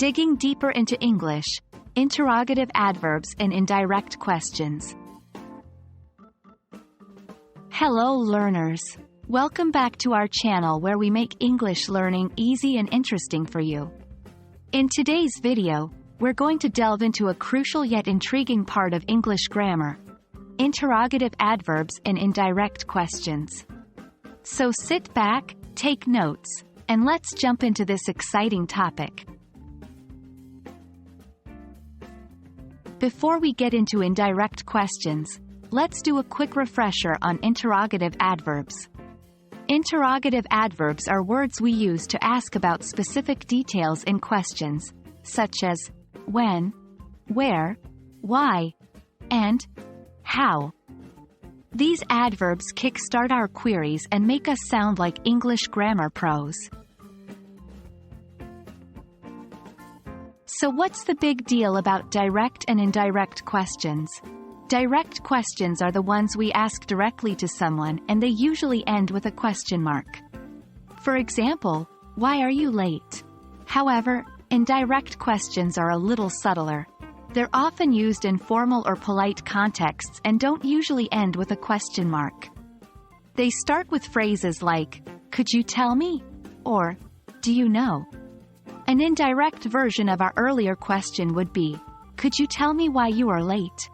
Digging deeper into English, interrogative adverbs and indirect questions. Hello learners! Welcome back to our channel where we make English learning easy and interesting for you. In today's video, we're going to delve into a crucial yet intriguing part of English grammar: interrogative adverbs and indirect questions. So sit back, take notes, and let's jump into this exciting topic. Before we get into indirect questions, let's do a quick refresher on interrogative adverbs. Interrogative adverbs are words we use to ask about specific details in questions, such as when, where, why, and how. These adverbs kickstart our queries and make us sound like English grammar pros. So what's the big deal about direct and indirect questions? Direct questions are the ones we ask directly to someone, and they usually end with a question mark. For example, why are you late? However, indirect questions are a little subtler. They're often used in formal or polite contexts and don't usually end with a question mark. They start with phrases like, "Could you tell me?" or "Do you know?" An indirect version of our earlier question would be, "Could you tell me why you are late?"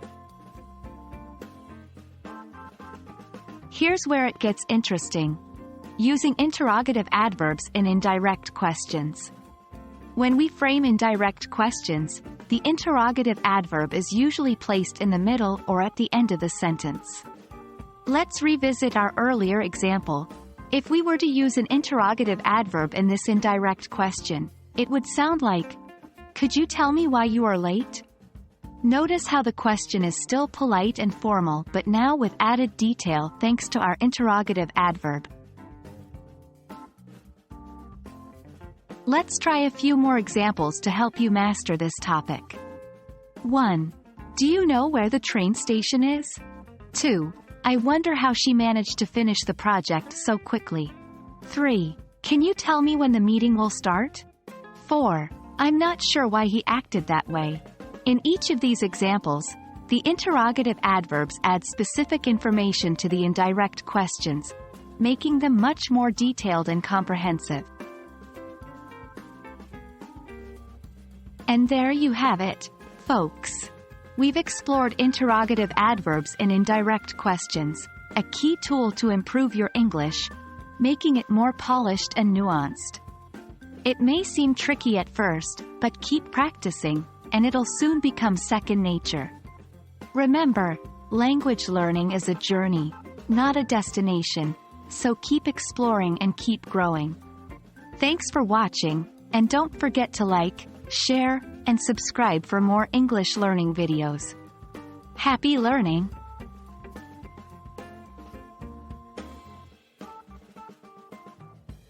Here's where it gets interesting. Using interrogative adverbs in indirect questions. When we frame indirect questions, the interrogative adverb is usually placed in the middle or at the end of the sentence. Let's revisit our earlier example. If we were to use an interrogative adverb in this indirect question, it would sound like, "Could you tell me why you are late?" Notice how the question is still polite and formal, but now with added detail thanks to our interrogative adverb. Let's try a few more examples to help you master this topic. 1. Do you know where the train station is? 2. I wonder how she managed to finish the project so quickly. 3. Can you tell me when the meeting will start? 4. I'm not sure why he acted that way. In each of these examples, the interrogative adverbs add specific information to the indirect questions, making them much more detailed and comprehensive. And there you have it, folks. We've explored interrogative adverbs and indirect questions, a key tool to improve your English, making it more polished and nuanced. It may seem tricky at first, but keep practicing, and it'll soon become second nature. Remember, language learning is a journey, not a destination, so keep exploring and keep growing. Thanks for watching, and don't forget to like, share, and subscribe for more English learning videos. Happy learning!